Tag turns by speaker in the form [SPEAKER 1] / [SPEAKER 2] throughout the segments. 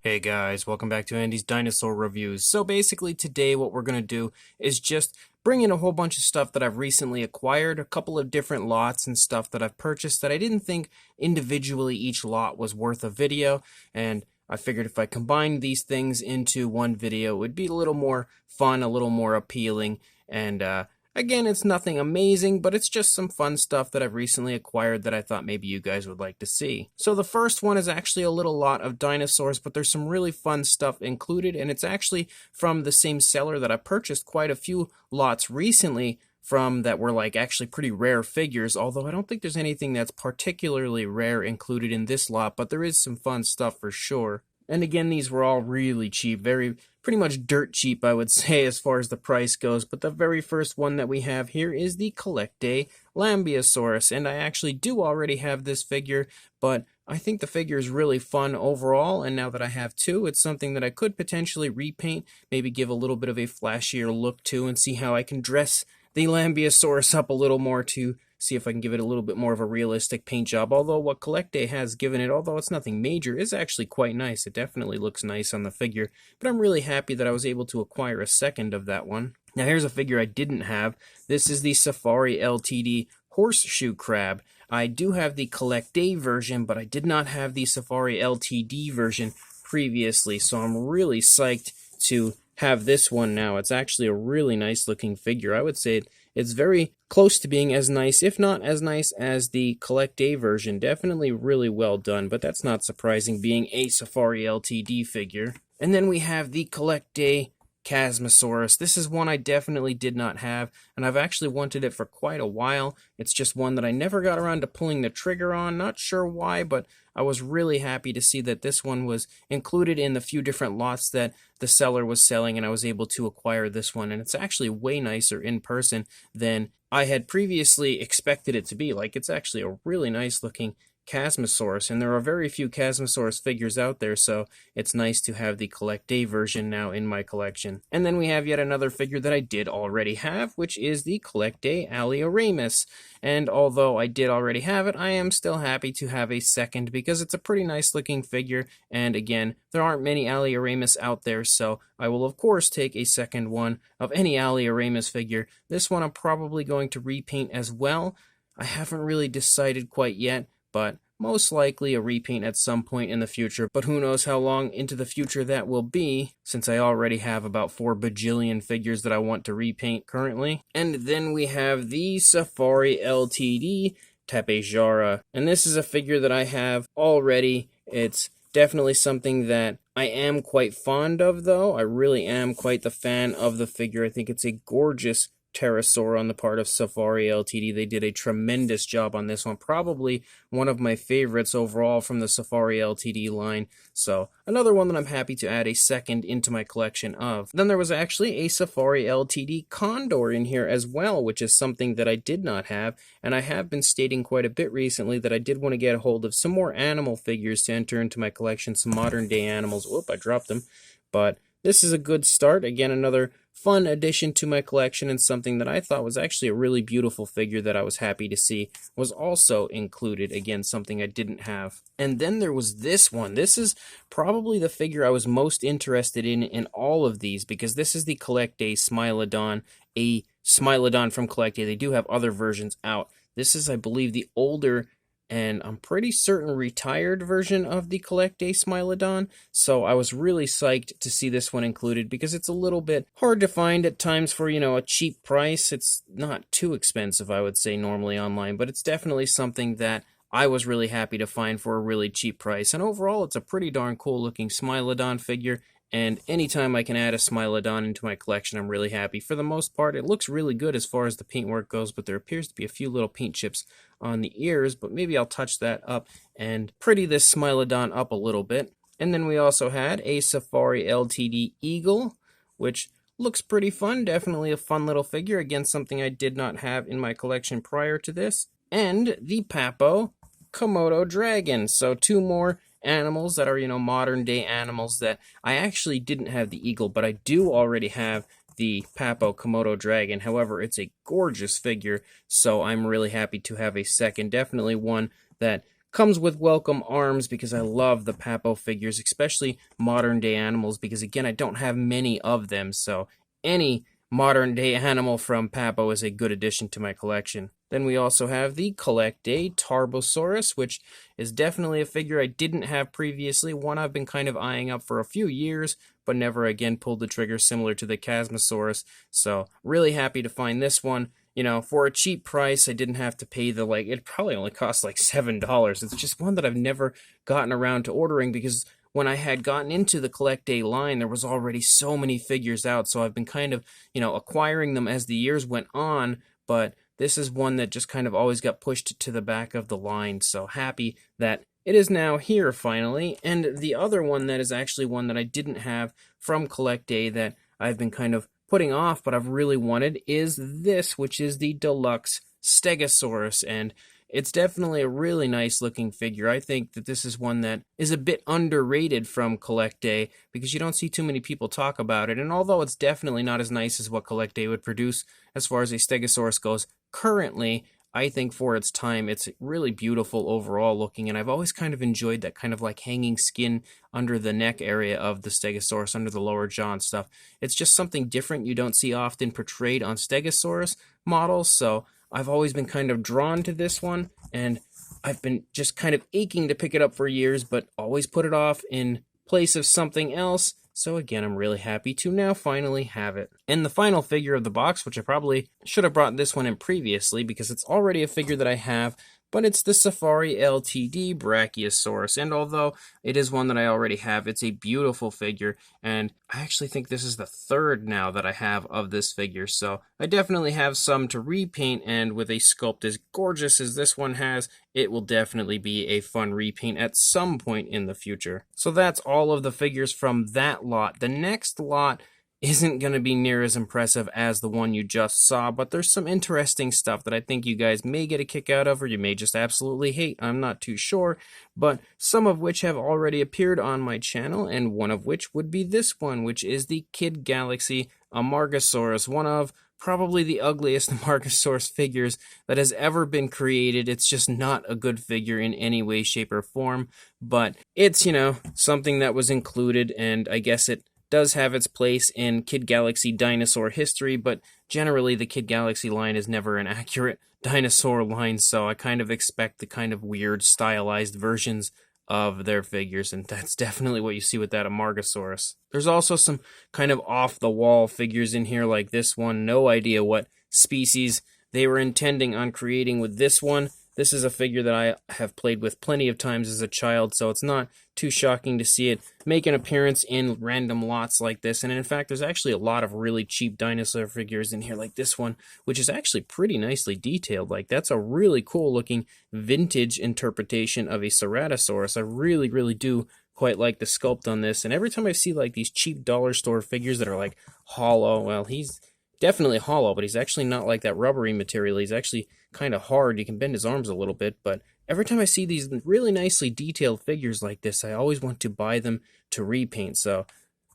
[SPEAKER 1] Hey guys, welcome back to Andy's Dinosaur Reviews. So basically today what we're going to do is just bring in a whole bunch of stuff that I've recently acquired, a couple of different lots and stuff that I've purchased that I didn't think individually each lot was worth a video, and I figured if I combined these things into one video it would be a little more fun, a little more appealing, and again, it's nothing amazing, but it's just some fun stuff that I've recently acquired that I thought maybe you guys would like to see. So the first one is actually a little lot of dinosaurs, but there's some really fun stuff included, and it's actually from the same seller that I purchased quite a few lots recently from that were like actually pretty rare figures, although I don't think there's anything that's particularly rare included in this lot, but there is some fun stuff for sure. And again, these were all really cheap, pretty much dirt cheap, I would say, as far as the price goes. But the very first one that we have here is the Collectae Lambeosaurus, and I actually do already have this figure, but I think the figure is really fun overall, and now that I have two, it's something that I could potentially repaint, maybe give a little bit of a flashier look to, and see how I can dress the Lambeosaurus up a little more to see if I can give it a little bit more of a realistic paint job, although what Collectae has given it, although it's nothing major, is actually quite nice. It definitely looks nice on the figure, but I'm really happy that I was able to acquire a second of that one. Now here's a figure I didn't have. This is the Safari Ltd. Horseshoe Crab. I do have the Collectae version, but I did not have the Safari Ltd. version previously, so I'm really psyched to have this one now. It's actually a really nice looking figure. I would say it's very close to being as nice, if not as nice as the Collectae version. Definitely really well done, but that's not surprising being a Safari Ltd. figure. And then we have the Collectae Chasmosaurus. This is one I definitely did not have, and I've actually wanted it for quite a while. It's just one that I never got around to pulling the trigger on. Not sure why, but I was really happy to see that this one was included in the few different lots that the seller was selling, and I was able to acquire this one. And it's actually way nicer in person than I had previously expected it to be. Like, it's actually a really nice looking Chasmosaurus, and there are very few Chasmosaurus figures out there, so it's nice to have the Collectae version now in my collection. And then we have yet another figure that I did already have, which is the Collectae allosaurus. And although I did already have it, I am still happy to have a second because it's a pretty nice looking figure, and again, there aren't many allosaurus out there, so I will of course take a second one of any allosaurus figure. This one I'm probably going to repaint as well. I haven't really decided quite yet, but most likely a repaint at some point in the future, but who knows how long into the future that will be, since I already have about 4 bajillion figures that I want to repaint currently. And then we have the Safari Ltd. Tapejara, and this is a figure that I have already. It's definitely something that I am quite fond of, though. I really am quite the fan of the figure. I think it's a gorgeous Pterosaur on the part of Safari Ltd. They did a tremendous job on this one. Probably one of my favorites overall from the Safari Ltd. line. So another one that I'm happy to add a second into my collection of. Then there was actually a Safari Ltd. Condor in here as well, which is something that I did not have. And I have been stating quite a bit recently that I did want to get a hold of some more animal figures to enter into my collection, some modern day animals. Whoop, I dropped them. But this is a good start. Again, another fun addition to my collection, and something that I thought was actually a really beautiful figure that I was happy to see was also included. Again, something I didn't have. And then there was this one. This is probably the figure I was most interested in all of these, because this is the Collectae Smilodon, a Smilodon from Collectae. They do have other versions out. This is, I believe, the older and I'm pretty certain retired version of the Collectae Smilodon, so I was really psyched to see this one included because it's a little bit hard to find at times for, a cheap price. It's not too expensive, I would say, normally online, but it's definitely something that I was really happy to find for a really cheap price, and overall it's a pretty darn cool looking Smilodon figure. And anytime I can add a Smilodon into my collection, I'm really happy. For the most part, it looks really good as far as the paintwork goes, but there appears to be a few little paint chips on the ears, but maybe I'll touch that up and pretty this Smilodon up a little bit. And then we also had a Safari Ltd. Eagle, which looks pretty fun. Definitely a fun little figure. Again, something I did not have in my collection prior to this. And the Papo Komodo Dragon. So 2 more animals that are, modern day animals that I actually didn't have the eagle, but I do already have the Papo Komodo Dragon. However, it's a gorgeous figure, so I'm really happy to have a second. Definitely one that comes with welcome arms because I love the Papo figures, especially modern day animals, because again, I don't have many of them, so any modern day animal from Papo is a good addition to my collection. Then we also have the Collect Day Tarbosaurus, which is definitely a figure I didn't have previously, one I've been kind of eyeing up for a few years, but never again pulled the trigger, similar to the Chasmosaurus. So really happy to find this one. You know, for a cheap price, I didn't have to pay the, like, it probably only cost like $7. It's just one that I've never gotten around to ordering because when I had gotten into the Collect Day line, there was already so many figures out, so I've been kind of, acquiring them as the years went on, but this is one that just kind of always got pushed to the back of the line, so happy that it is now here finally. And the other one that is actually one that I didn't have from Collect Day that I've been kind of putting off, but I've really wanted, is this, which is the Deluxe Stegosaurus, and it's definitely a really nice looking figure. I think that this is one that is a bit underrated from Collect Day because you don't see too many people talk about it, and although it's definitely not as nice as what Collect Day would produce as far as a Stegosaurus goes currently, I think for its time, it's really beautiful overall looking, and I've always kind of enjoyed that kind of like hanging skin under the neck area of the Stegosaurus, under the lower jaw and stuff. It's just something different you don't see often portrayed on Stegosaurus models, so I've always been kind of drawn to this one, and I've been just kind of aching to pick it up for years, but always put it off in place of something else. So again, I'm really happy to now finally have it. And the final figure of the box, which I probably should have brought this one in previously because it's already a figure that I have, but it's the Safari Ltd Brachiosaurus, and although it is one that I already have, it's a beautiful figure, and I actually think this is the third now that I have of this figure, so I definitely have some to repaint, and with a sculpt as gorgeous as this one has, it will definitely be a fun repaint at some point in the future. So that's all of the figures from that lot. The next lot isn't going to be near as impressive as the one you just saw, but there's some interesting stuff that I think you guys may get a kick out of, or you may just absolutely hate. I'm not too sure, but some of which have already appeared on my channel, and one of which would be this one, which is the Kid Galaxy Amargasaurus, one of probably the ugliest Amargasaurus figures that has ever been created. It's just not a good figure in any way, shape, or form, but it's, something that was included, and I guess it does have its place in Kid Galaxy dinosaur history, but generally the Kid Galaxy line is never an accurate dinosaur line, so I kind of expect the kind of weird stylized versions of their figures, and that's definitely what you see with that Amargasaurus. There's also some kind of off-the-wall figures in here like this one. No idea what species they were intending on creating with this one. This is a figure that I have played with plenty of times as a child, so it's not too shocking to see it make an appearance in random lots like this. And in fact, there's actually a lot of really cheap dinosaur figures in here like this one, which is actually pretty nicely detailed. Like, that's a really cool looking vintage interpretation of a ceratosaurus. I really, really do quite like the sculpt on this. And every time I see like these cheap dollar store figures that are like hollow, well, he's definitely hollow, but he's actually not like that rubbery material. He's actually kind of hard. You can bend his arms a little bit, but every time I see these really nicely detailed figures like this, I always want to buy them to repaint. So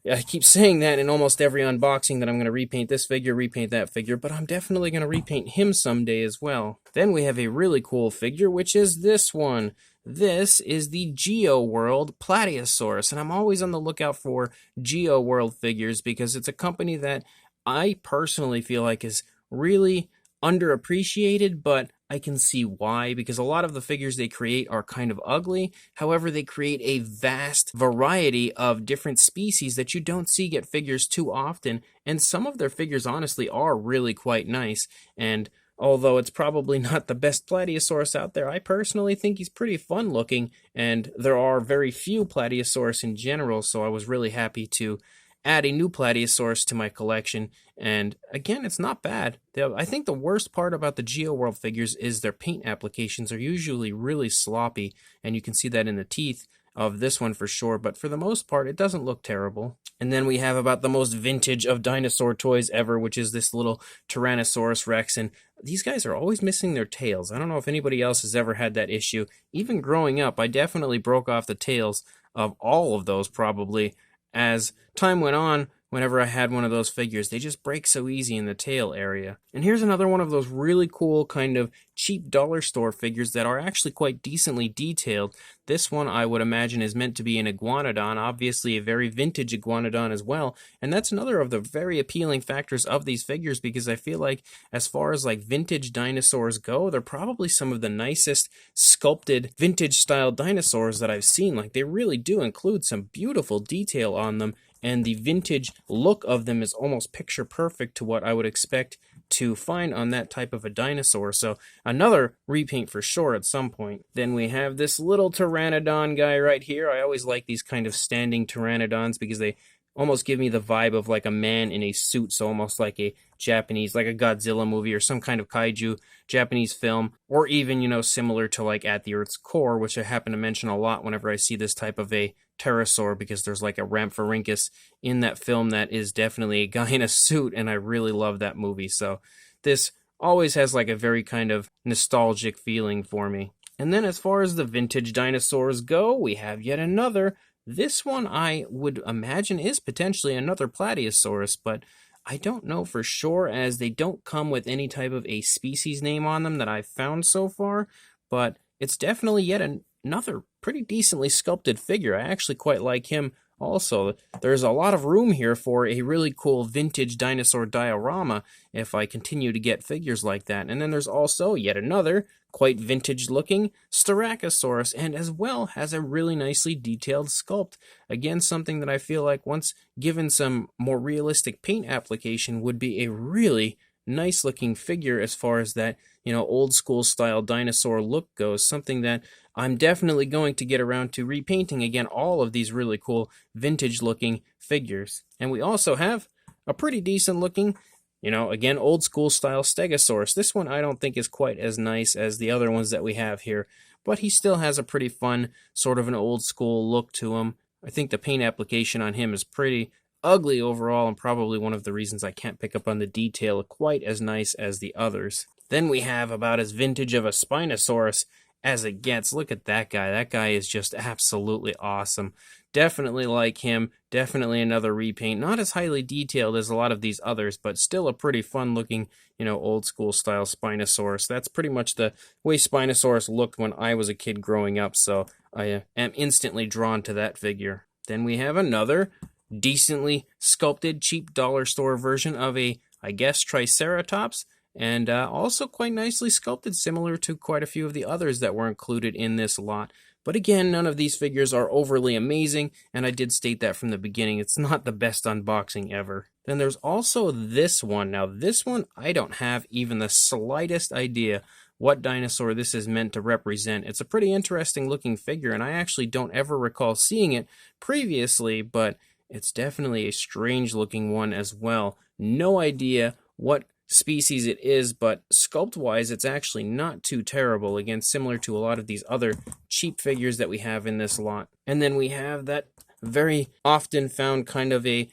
[SPEAKER 1] I keep saying that in almost every unboxing, that I'm going to repaint this figure, repaint that figure, but I'm definitely going to repaint him someday as well. Then we have a really cool figure, which is this one. This is the Geo World Plateosaurus, and I'm always on the lookout for Geo World figures because it's a company that I personally feel like is really underappreciated, but I can see why, because a lot of the figures they create are kind of ugly. However, they create a vast variety of different species that you don't see get figures too often, and some of their figures honestly are really quite nice. And although it's probably not the best Plateosaurus out there, I personally think he's pretty fun looking, and there are very few Plateosaurus in general, so I was really happy to add a new Plateosaurus to my collection, and again, it's not bad. I think the worst part about the Geo World figures is their paint applications are usually really sloppy, and you can see that in the teeth of this one for sure, but for the most part, it doesn't look terrible. And then we have about the most vintage of dinosaur toys ever, which is this little Tyrannosaurus Rex, and these guys are always missing their tails. I don't know if anybody else has ever had that issue. Even growing up, I definitely broke off the tails of all of those probably. As time went on, whenever I had one of those figures. They just break so easy in the tail area. And here's another one of those really cool kind of cheap dollar store figures that are actually quite decently detailed. This one I would imagine is meant to be an iguanodon, obviously a very vintage iguanodon as well. And that's another of the very appealing factors of these figures, because I feel like as far as like vintage dinosaurs go, they're probably some of the nicest sculpted vintage style dinosaurs that I've seen. Like, they really do include some beautiful detail on them, and the vintage look of them is almost picture perfect to what I would expect to find on that type of a dinosaur. So another repaint for sure at some point. Then we have this little pteranodon guy right here. I always like these kind of standing pteranodons because they almost give me the vibe of like a man in a suit, so almost like a Japanese, like a Godzilla movie or some kind of kaiju Japanese film, or even, you know, similar to like At the Earth's Core, which I happen to mention a lot whenever I see this type of a pterosaur, because there's like a Rhamphorhynchus in that film that is definitely a guy in a suit, and I really love that movie. So this always has like a very kind of nostalgic feeling for me. And then as far as the vintage dinosaurs go, we have yet another. This one I would imagine is potentially another Platyosaurus, but I don't know for sure, as they don't come with any type of a species name on them that I've found so far, but it's definitely yet another pretty decently sculpted figure. I actually quite like him also. There's a lot of room here for a really cool vintage dinosaur diorama if I continue to get figures like that. And then there's also yet another quite vintage looking Styracosaurus, and as well has a really nicely detailed sculpt. Again, something that I feel like once given some more realistic paint application would be a really nice looking figure as far as that, you know, old school style dinosaur look goes. Something that I'm definitely going to get around to repainting again, all of these really cool vintage looking figures. And we also have a pretty decent looking, you know, again, old school style Stegosaurus. This one I don't think is quite as nice as the other ones that we have here, but he still has a pretty fun, sort of an old school look to him. I think the paint application on him is pretty ugly overall, and probably one of the reasons I can't pick up on the detail quite as nice as the others. Then we have about as vintage of a Spinosaurus as it gets. Look at that guy. That guy is just absolutely awesome. Definitely like him. Definitely another repaint. Not as highly detailed as a lot of these others, but still a pretty fun looking, you know, old school style Spinosaurus. That's pretty much the way Spinosaurus looked when I was a kid growing up, so I am instantly drawn to that figure. Then we have another decently sculpted cheap dollar store version of a, I guess, Triceratops, and also quite nicely sculpted, similar to quite a few of the others that were included in this lot. But again, none of these figures are overly amazing, and I did state that from the beginning. It's not the best unboxing ever. Then there's also this one. Now this one, I don't have even the slightest idea what dinosaur this is meant to represent. It's a pretty interesting looking figure, and I actually don't ever recall seeing it previously, but it's definitely a strange looking one as well. No idea what species it is, but sculpt wise it's actually not too terrible. Again, similar to a lot of these other cheap figures that we have in this lot. And then we have that very often found kind of a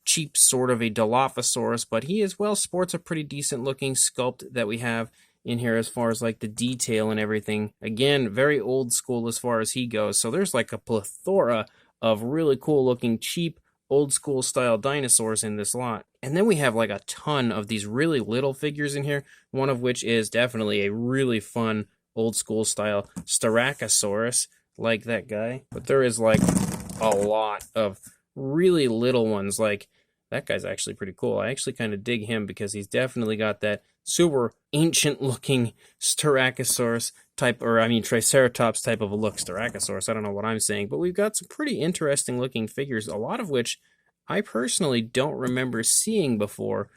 [SPEAKER 1] cheap sort of a Dilophosaurus, but he as well sports a pretty decent looking sculpt that we have in here as far as like the detail and everything. Again, very old school as far as he goes. So there's like a plethora of really cool looking cheap old school style dinosaurs in this lot. And then we have like a ton of these really little figures in here, one of which is definitely a really fun old school style Styracosaurus, like that guy. But there is like a lot of really little ones. Like that guy's actually pretty cool. I actually kind of dig him because he's definitely got that super ancient looking Styracosaurus type, or I mean Triceratops type of a look. Styracosaurus, I don't know what I'm saying, but we've got some pretty interesting looking figures, a lot of which I personally don't remember seeing before,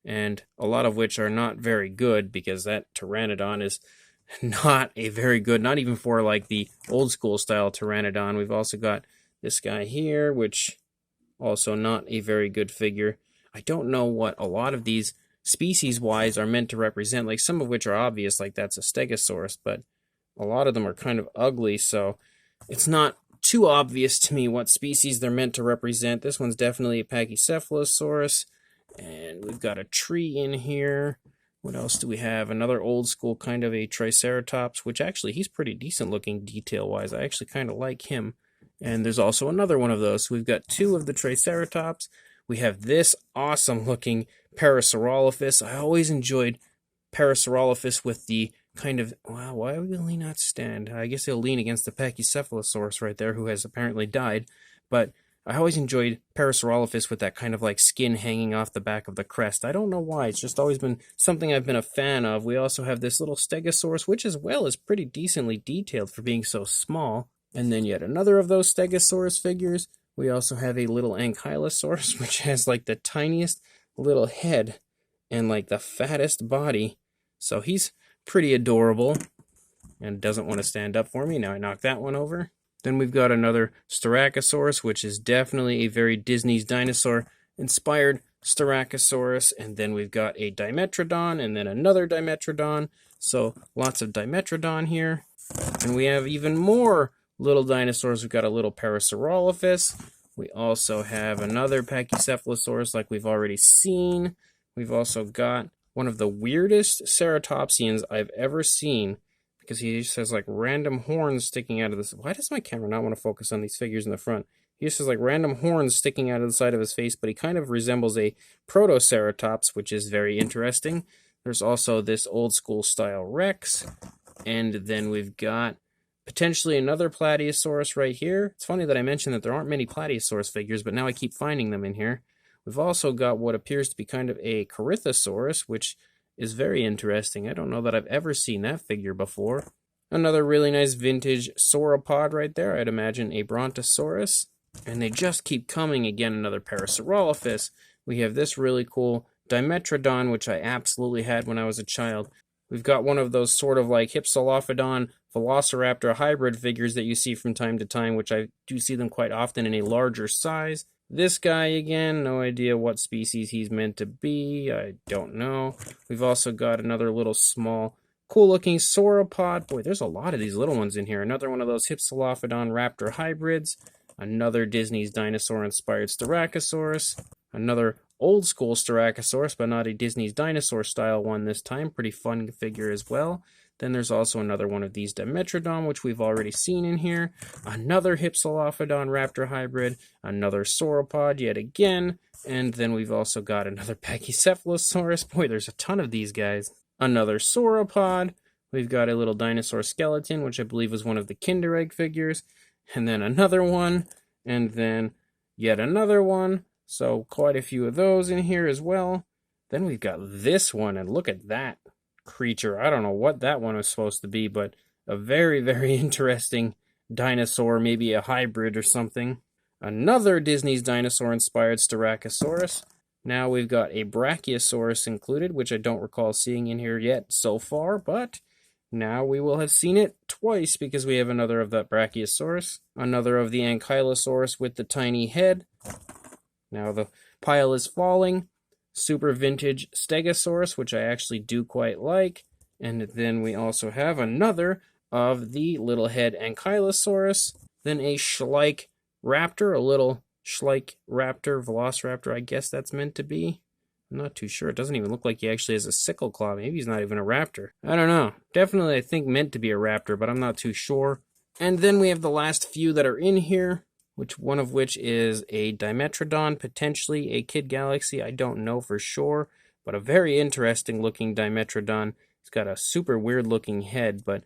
[SPEAKER 1] and a lot of which are not very good, because that Pteranodon is not a very good, not even for like the old school style Pteranodon. We've also got this guy here, which also not a very good figure. I don't know what a lot of these species-wise are meant to represent, like some of which are obvious, like that's a Stegosaurus, but a lot of them are kind of ugly, so it's not too obvious to me what species they're meant to represent. This one's definitely a Pachycephalosaurus, and we've got a tree in here. What else do we have? Another old school kind of a Triceratops, which actually he's pretty decent looking detail-wise. I actually kind of like him. And there's also another one of those. So we've got two of the Triceratops. We have this awesome looking Parasaurolophus. I always enjoyed Parasaurolophus with the kind of, wow, why will he not stand? I guess he'll lean against the Pachycephalosaurus right there, who has apparently died. But I always enjoyed Parasaurolophus with that kind of like skin hanging off the back of the crest. I don't know why. It's just always been something I've been a fan of. We also have this little Stegosaurus, which as well is pretty decently detailed for being so small. And then yet another of those Stegosaurus figures. We also have a little Ankylosaurus, which has like the tiniest little head and like the fattest body. So he's pretty adorable and doesn't want to stand up for me. Now I knocked that one over. Then we've got another Styracosaurus, which is definitely a very Disney's dinosaur inspired Styracosaurus. And then we've got a Dimetrodon and then another Dimetrodon. So lots of Dimetrodon here. And we have even more little dinosaurs. We've got a little Parasaurolophus. We also have another Pachycephalosaurus like we've already seen. We've also got one of the weirdest ceratopsians I've ever seen, because he just has like random horns sticking out of this. Why does my camera not want to focus on these figures in the front? He just has like random horns sticking out of the side of his face, but he kind of resembles a protoceratops, which is very interesting. There's also this old school style Rex. And then we've got potentially another Platyosaurus right here. It's funny that I mentioned that there aren't many Platyosaurus figures, but now I keep finding them in here. We've also got what appears to be kind of a Corythosaurus, which is very interesting. I don't know that I've ever seen that figure before. Another really nice vintage sauropod right there. I'd imagine a Brontosaurus. And they just keep coming. Again, another Parasaurolophus. We have this really cool Dimetrodon, which I absolutely had when I was a child. We've got one of those sort of like Hypsilophodon Velociraptor hybrid figures that you see from time to time, which I do see them quite often in a larger size. This guy again, no idea what species he's meant to be. I don't know. We've also got another little small, cool-looking sauropod. Boy, there's a lot of these little ones in here. Another one of those Hypsilophodon raptor hybrids. Another Disney's dinosaur-inspired Styracosaurus. Another old-school Styracosaurus, but not a Disney's dinosaur-style one this time. Pretty fun figure as well. Then there's also another one of these Dimetrodon, which we've already seen in here. Another Hypsilophodon raptor hybrid. Another sauropod yet again. And then we've also got another Pachycephalosaurus. Boy, there's a ton of these guys. Another sauropod. We've got a little dinosaur skeleton, which I believe was one of the Kinder Egg figures. And then another one. And then yet another one. So quite a few of those in here as well. Then we've got this one, and look at that creature. I don't know what that one was supposed to be, but a very, very interesting dinosaur, maybe a hybrid or something. Another Disney's dinosaur-inspired Styracosaurus. Now we've got a Brachiosaurus included, which I don't recall seeing in here yet so far, but now we will have seen it twice because we have another of that Brachiosaurus. Another of the Ankylosaurus with the tiny head. Now the pile is falling. Super vintage Stegosaurus, which I actually do quite like. And then we also have another of the little head Ankylosaurus. Then a Schleich raptor, a little Schleich raptor, velociraptor, I guess that's meant to be. I'm not too sure. It doesn't even look like he actually has a sickle claw. Maybe he's not even a raptor. I don't know. Definitely, I think meant to be a raptor, but I'm not too sure. And then we have the last few that are in here. One of which is a Dimetrodon, potentially a Kid Galaxy. I don't know for sure, but a very interesting looking Dimetrodon. He's got a super weird looking head, but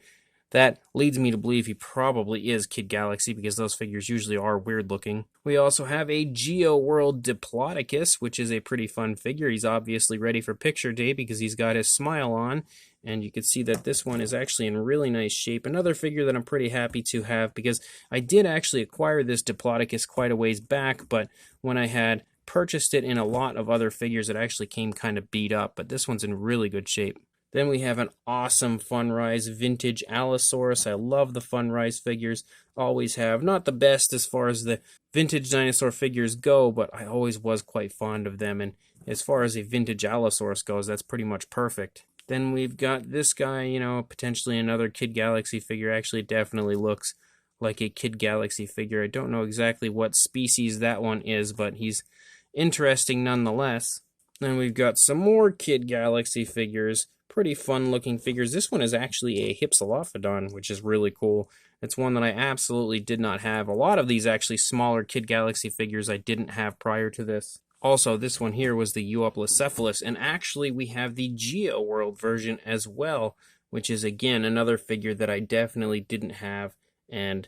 [SPEAKER 1] that leads me to believe he probably is Kid Galaxy because those figures usually are weird looking. We also have a Geo World Diplodocus, which is a pretty fun figure. He's obviously ready for picture day because he's got his smile on. And you can see that this one is actually in really nice shape. Another figure that I'm pretty happy to have because I did actually acquire this Diplodocus quite a ways back, but when I had purchased it in a lot of other figures, it actually came kind of beat up, but this one's in really good shape. Then we have an awesome Funrise vintage Allosaurus. I love the Funrise figures, always have. Not the best as far as the vintage dinosaur figures go, but I always was quite fond of them, and as far as a vintage Allosaurus goes, that's pretty much perfect. Then we've got this guy, potentially another Kid Galaxy figure. Actually, definitely looks like a Kid Galaxy figure. I don't know exactly what species that one is, but he's interesting nonetheless. Then we've got some more Kid Galaxy figures. Pretty fun looking figures. This one is actually a Hypsilophodon, which is really cool. It's one that I absolutely did not have. A lot of these actually smaller Kid Galaxy figures I didn't have prior to this. Also, this one here was the Euoplocephalus, and actually we have the Geo World version as well, which is again another figure that I definitely didn't have, and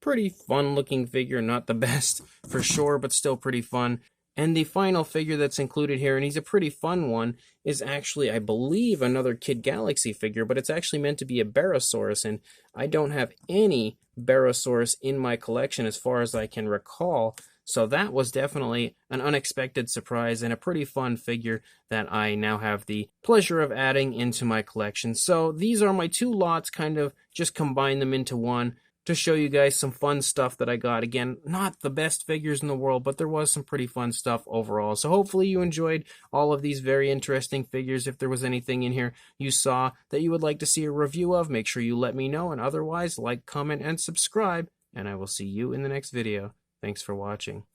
[SPEAKER 1] pretty fun looking figure, not the best for sure, but still pretty fun. And the final figure that's included here, and he's a pretty fun one, is actually, I believe, another Kid Galaxy figure, but it's actually meant to be a Brachiosaurus, and I don't have any Brachiosaurus in my collection as far as I can recall. So that was definitely an unexpected surprise and a pretty fun figure that I now have the pleasure of adding into my collection. So these are my two lots, kind of just combine them into one to show you guys some fun stuff that I got. Again, not the best figures in the world, but there was some pretty fun stuff overall. So hopefully you enjoyed all of these very interesting figures. If there was anything in here you saw that you would like to see a review of, make sure you let me know. And otherwise, like, comment, and subscribe. And I will see you in the next video. Thanks for watching.